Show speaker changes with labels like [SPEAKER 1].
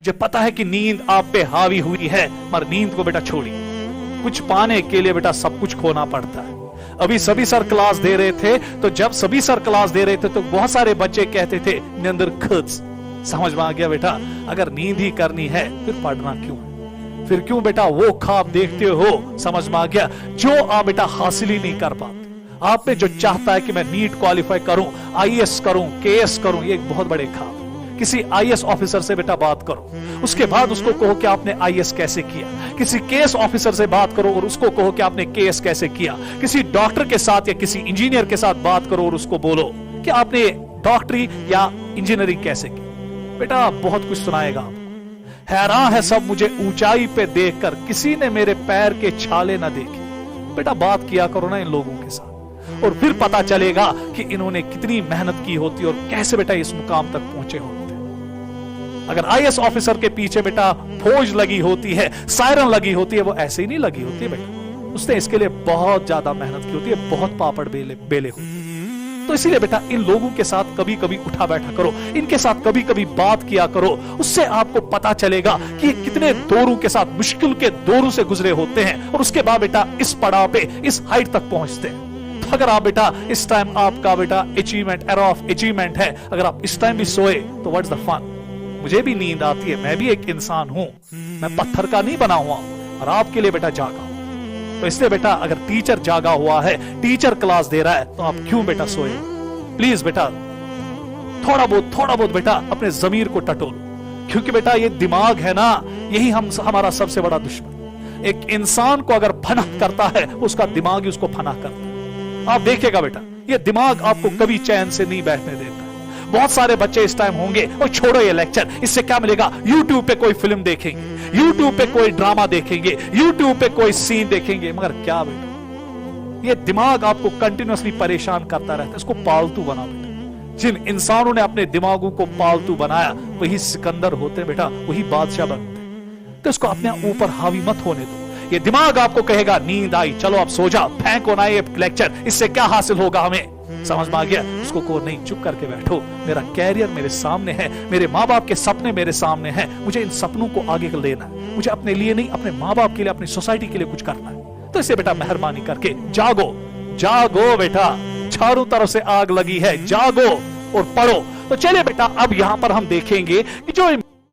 [SPEAKER 1] जो पता है कि नींद आप पे हावी हुई है, मगर नींद को बेटा छोड़िए। कुछ पाने के लिए बेटा सब कुछ खोना पड़ता है। अभी सभी सर क्लास दे रहे थे, तो जब सभी सर क्लास दे रहे थे तो बहुत सारे बच्चे कहते थे निंदर खुद। समझ में आ गया बेटा, अगर नींद ही करनी है फिर पढ़ना क्यों, फिर क्यों बेटा वो ख्वाब देखते हो। समझ में आ गया, जो आप बेटा हासिल ही नहीं कर पाते। आप में जो चाहता है कि मैं नीट क्वालिफाई करूं, आईएएस करूं, केएस करूं, ये एक बहुत बड़े ख्वाब। किसी आईएएस ऑफिसर से बेटा बात करो, उसके बाद उसको कहो कि आपने आईएएस कैसे किया। किसी केएस ऑफिसर से बात करो और उसको कहो कि आपने केएस कैसे किया। किसी डॉक्टर के साथ या किसी इंजीनियर के साथ बात करो और उसको बोलो कि आपने डॉक्टरी या इंजीनियरिंग कैसे की। बेटा बहुत कुछ सुनाएगा आपको। हैरान है सब मुझे ऊंचाई पे देखकर, किसी ने मेरे पैर के छाले ना देखे। बेटा बात किया करो ना इन लोगों के साथ, और फिर पता चलेगा कि इन्होंने कितनी मेहनत की होती और कैसे बेटा इस मुकाम तक पहुंचे होते। अगर आईएएस ऑफिसर के पीछे बेटा फौज लगी होती है, सायरन लगी होती है, वो ऐसे ही नहीं लगी होती है बेटा, उसने इसके लिए बहुत ज्यादा मेहनत की होती है, बहुत पापड़ बेले होते हैं। तो इसीलिए बेटा इन लोगों के साथ कभी कभी उठा बैठा करो, इनके साथ कभी कभी बात किया करो, उससे आपको पता चलेगा कि ये कितने दौरों के साथ, मुश्किल के दौरों से गुजरे होते हैं और उसके बाद बेटा इस पड़ाव पे, इस हाइट तक पहुंचते हैं। तो अगर आप बेटा इस टाइम आपका बेटा अचीवमेंट, एरा ऑफ अचीवमेंट है, अगर आप इस टाइम भी सोए तो व्हाट्स द फन। मुझे भी नींद आती है, मैं भी एक इंसान हूं, मैं पत्थर का नहीं बना हुआ और आपके लिए बेटा जागा हूं। तो इसलिए बेटा अगर टीचर जागा हुआ है, टीचर क्लास दे रहा है, तो आप क्यों बेटा सोए। प्लीज बेटा थोड़ा बहुत बेटा अपने जमीर को टटोलो, क्योंकि बेटा ये दिमाग है ना, यही हमारा सबसे बड़ा दुश्मन। एक इंसान को अगर फनाह करता है, उसका दिमाग ही उसको फनाह करता है। आप देखिएगा बेटा, ये दिमाग आपको कभी चैन से नहीं बैठने देता। बहुत सारे बच्चे इस टाइम होंगे और छोड़ो ये लेक्चर, इससे क्या मिलेगा। यूट्यूब पे कोई फिल्म देखेंगे, यूट्यूब पे कोई ड्रामा देखेंगे, यूट्यूब पे कोई सीन देखेंगे, मगर क्या बेटा ये दिमाग आपको कंटिन्यूअसली परेशान करता रहता है। इसको पालतू बनाओ बेटा। जिन इंसानों ने अपने दिमागों को पालतू बनाया वही सिकंदर होते बेटा, वही बादशाह बनते। तो इसको अपने ऊपर हावी मत होने दो। ये दिमाग आपको कहेगा नींद आई, चलो अब सो जा, फेंको ना ये लेक्चर, इससे क्या हासिल होगा हमें। समझ में आ गया। उसको को नहीं, चुप करके बैठो, मेरा कैरियर मेरे सामने है, मेरे माँ बाप के सपने मेरे सामने हैं, मुझे इन सपनों को आगे लेना है। मुझे अपने लिए नहीं, अपने माँ बाप के लिए, अपनी सोसाइटी के लिए कुछ करना है। तो इसे बेटा मेहरबानी करके जागो, जागो बेटा, चारों तरफ से आग लगी है, जागो और पढ़ो। तो चलिए बेटा अब यहां पर हम देखेंगे कि जो